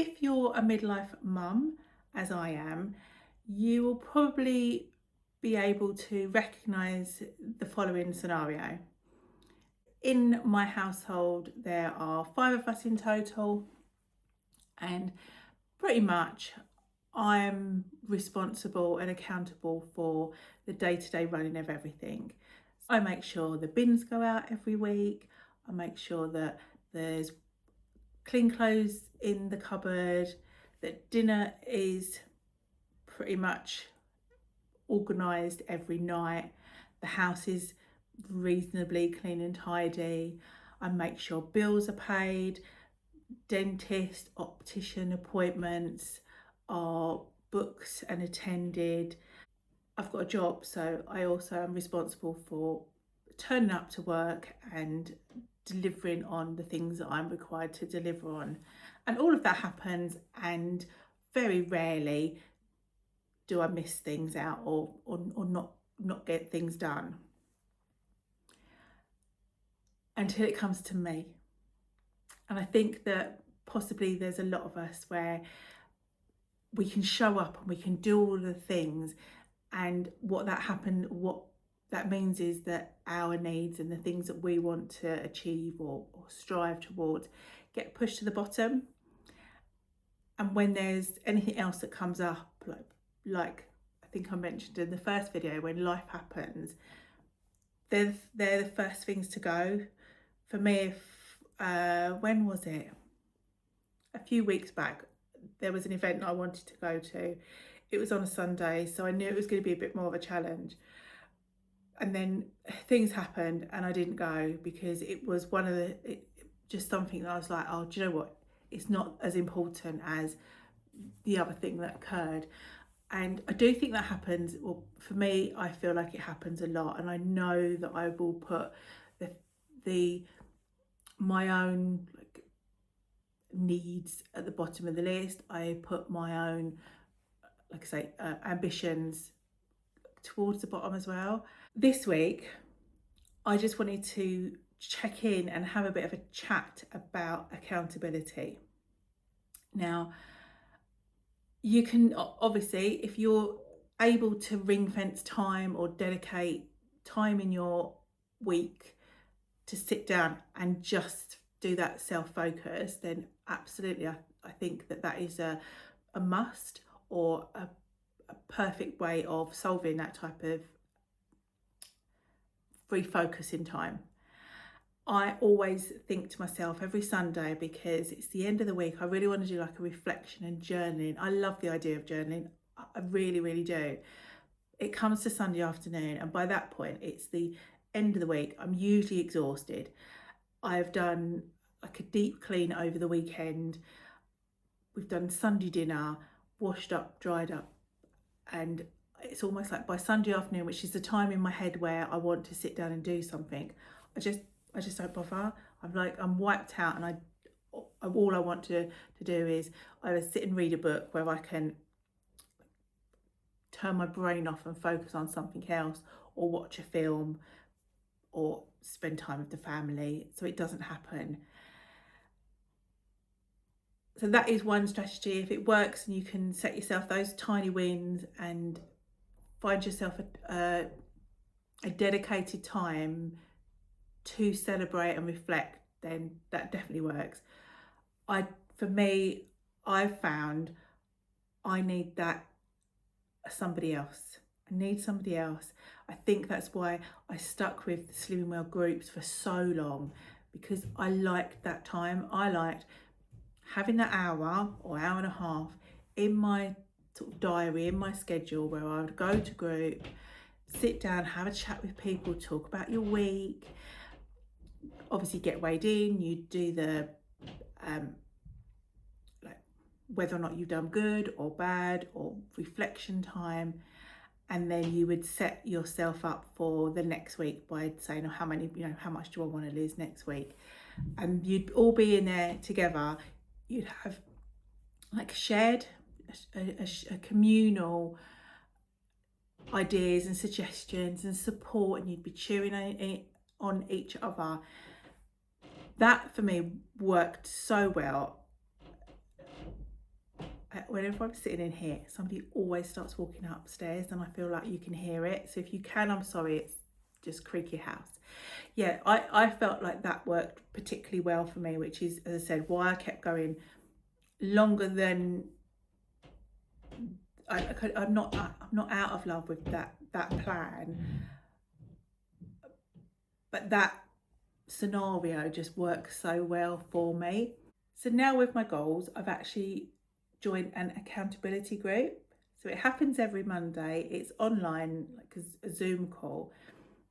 If you're a midlife mum, as I am, you will probably be able to recognise the following scenario. In my household, there are 5 of us in total, and pretty much I'm responsible and accountable for the day-to-day running of everything. I make sure the bins go out every week. I make sure that there's clean clothes in the cupboard, that dinner is pretty much organised every night, the house is reasonably clean and tidy. I make sure bills are paid, dentist, optician appointments are booked and attended. I've got a job, so I also am responsible for turning up to work and delivering on the things that I'm required to deliver on. And all of that happens, and very rarely do I miss things out or not get things done until it comes to me. And I think that possibly there's a lot of us where we can show up and we can do all the things, and what that means is that our needs and the things that we want to achieve or strive towards get pushed to the bottom. And when there's anything else that comes up, like I think I mentioned in the first video, when life happens, they're the first things to go. For me, when was it? A few weeks back, there was an event I wanted to go to. It was on a Sunday, so I knew it was going to be a bit more of a challenge. And then things happened and I didn't go because it was just something that I was like, oh, do you know what? It's not as important as the other thing that occurred. And I do think that happens. Well, for me, I feel like it happens a lot, and I know that I will put my own needs at the bottom of the list. I put my own, like I say, ambitions towards the bottom as well. This week, I just wanted to check in and have a bit of a chat about accountability. Now, you can obviously, if you're able to ring fence time or dedicate time in your week to sit down and just do that self-focus, then absolutely I think that is a must, or a perfect way of solving that type of refocusing time. I always think to myself every Sunday, because it's the end of the week, I really want to do like a reflection and journaling. I love the idea of journaling. I really, really do. It comes to Sunday afternoon, and by that point, it's the end of the week. I'm usually exhausted. I've done like a deep clean over the weekend. We've done Sunday dinner, washed up, dried up, and it's almost like by Sunday afternoon, which is the time in my head where I want to sit down and do something, I just don't bother. I'm wiped out, and all I want to do is either sit and read a book where I can turn my brain off and focus on something else, or watch a film, or spend time with the family, so it doesn't happen. So that is one strategy. If it works and you can set yourself those tiny wins and find yourself a dedicated time to celebrate and reflect, then that definitely works. For me, I've found I need that somebody else. I need somebody else. I think that's why I stuck with the Slimming Well groups for so long, because I liked that time. I liked having that hour or hour and a half in my sort of diary, in my schedule, where I would go to group, sit down, have a chat with people, talk about your week, obviously get weighed in, you do the whether or not you've done good or bad, or reflection time, and then you would set yourself up for the next week by saying, oh, how much do I want to lose next week? And you'd all be in there together. You'd have like shared a communal ideas and suggestions and support, and you'd be cheering on each other. That for me worked so well. whenever I'm sitting in here, somebody always starts walking upstairs and I feel like you can hear it. So if you can, I'm sorry, it's just creaky house. Yeah, I felt like that worked particularly well for me, which is, as I said, why I kept going longer than I'm not out of love with that plan, but that scenario just works so well for me. So now with my goals, I've actually joined an accountability group. So it happens every Monday. It's online, like a Zoom call,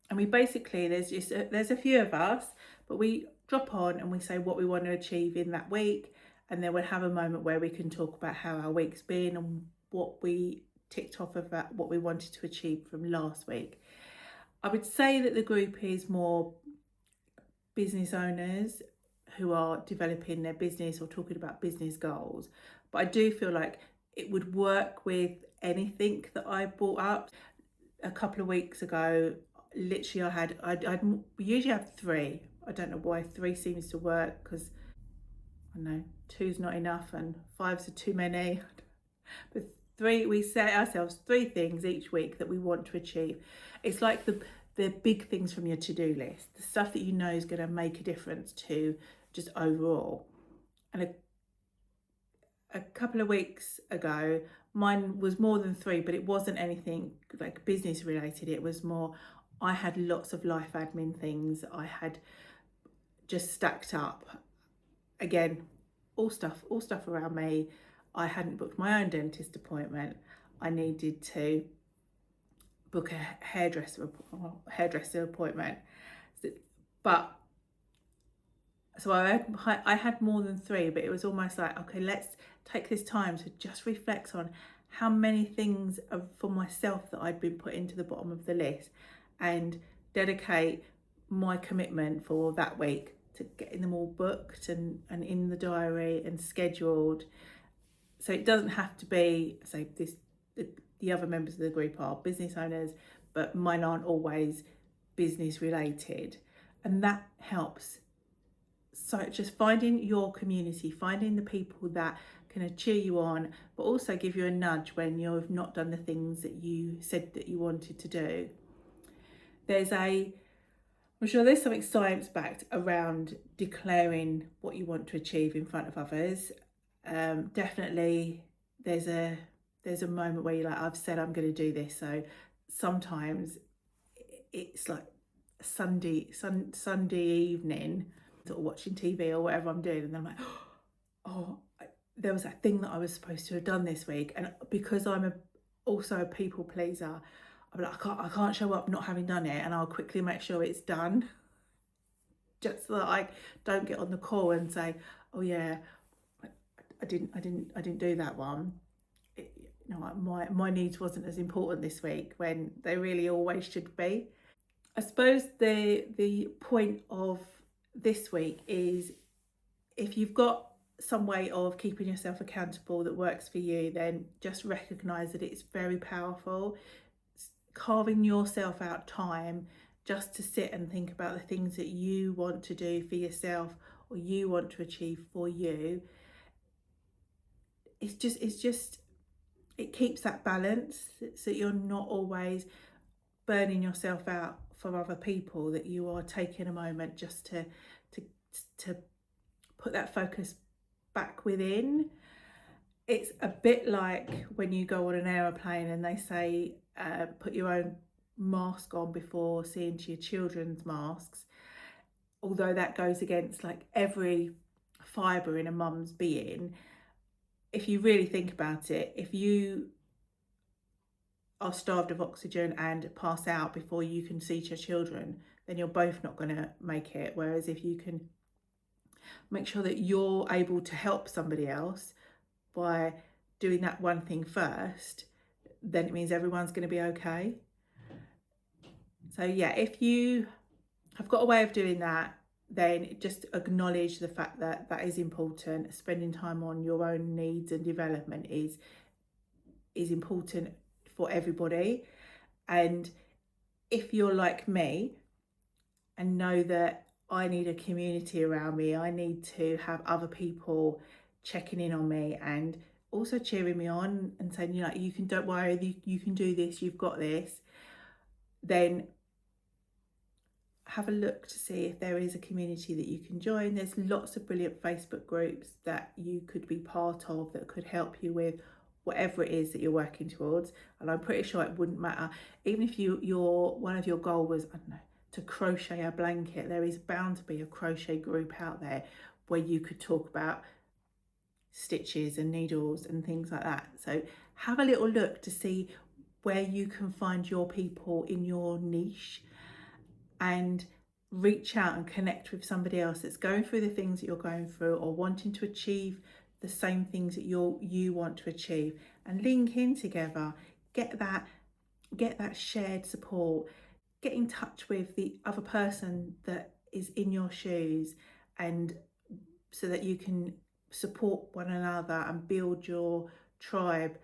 and we basically there's a few of us, but we drop on and we say what we want to achieve in that week, and then we'll have a moment where we can talk about how our week's been and what we ticked off of that, what we wanted to achieve from last week. I would say that the group is more business owners who are developing their business or talking about business goals, but I do feel like it would work with anything that I brought up. A couple of weeks ago, literally I'd we usually have three. I don't know why three seems to work, because I know two's not enough and five's are too many. But three, we set ourselves three things each week that we want to achieve. It's like the big things from your to-do list, the stuff that you know is going to make a difference to just overall. And a couple of weeks ago, mine was more than three, but it wasn't anything like business related. It was more, I had lots of life admin things I had just stacked up. Again, all stuff around me. I hadn't booked my own dentist appointment. I needed to book a hairdresser appointment. But so I had more than three, but it was almost like, okay, let's take this time to just reflect on how many things for myself that I'd been put into the bottom of the list, and dedicate my commitment for that week to getting them all booked and in the diary and scheduled. So it doesn't have to be, say, the other members of the group are business owners, but mine aren't always business related. And that helps. So just finding your community, finding the people that can cheer you on, but also give you a nudge when you've not done the things that you said that you wanted to do. I'm sure there's something science-backed around declaring what you want to achieve in front of others. Definitely there's a moment where you're like, I've said I'm going to do this. So sometimes it's like Sunday evening, sort of watching TV or whatever I'm doing, and then I'm like, oh, there was that thing that I was supposed to have done this week, and because I'm also a people pleaser, I'm like, I can't show up not having done it, and I'll quickly make sure it's done, just so that I don't get on the call and say, oh yeah, I didn't do that one. My needs wasn't as important this week, when they really always should be. I suppose the point of this week is, if you've got some way of keeping yourself accountable that works for you, then just recognise that it's very powerful. Carving yourself out time just to sit and think about the things that you want to do for yourself or you want to achieve for you, it keeps that balance, so you're not always burning yourself out for other people, that you are taking a moment just to put that focus back within. It's a bit like when you go on an aeroplane and they say put your own mask on before seeing to your children's masks, although that goes against like every fibre in a mum's being. If you really think about it, if you are starved of oxygen and pass out before you can see your children, then you're both not going to make it. Whereas if you can make sure that you're able to help somebody else by doing that one thing first, then it means everyone's going to be okay. So yeah, if you have got a way of doing that, then just acknowledge the fact that that is important. Spending time on your own needs and development is important for everybody. And if you're like me and know that I need a community around me, I need to have other people checking in on me and also cheering me on and saying, you know, you can, don't worry, you can do this, you've got this, then have a look to see if there is a community that you can join. There's lots of brilliant Facebook groups that you could be part of that could help you with whatever it is that you're working towards. And I'm pretty sure it wouldn't matter, even if your one of your goal was, I don't know, to crochet a blanket, there is bound to be a crochet group out there where you could talk about stitches and needles and things like that. So have a little look to see where you can find your people in your niche, and reach out and connect with somebody else that's going through the things that you're going through, or wanting to achieve the same things that you want to achieve, and link in together. Get that shared support. Get in touch with the other person that is in your shoes, and so that you can support one another and build your tribe,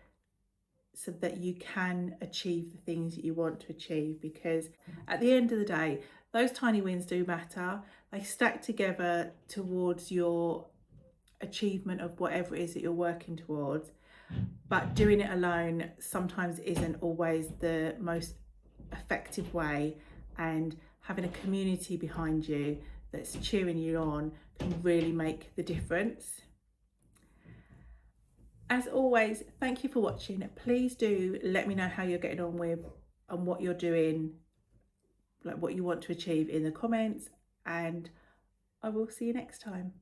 so that you can achieve the things that you want to achieve. Because at the end of the day, those tiny wins do matter. They stack together towards your achievement of whatever it is that you're working towards. But doing it alone sometimes isn't always the most effective way, and having a community behind you that's cheering you on can really make the difference. As always, thank you for watching. Please do let me know how you're getting on with and what you're doing, like what you want to achieve, in the comments, and I will see you next time.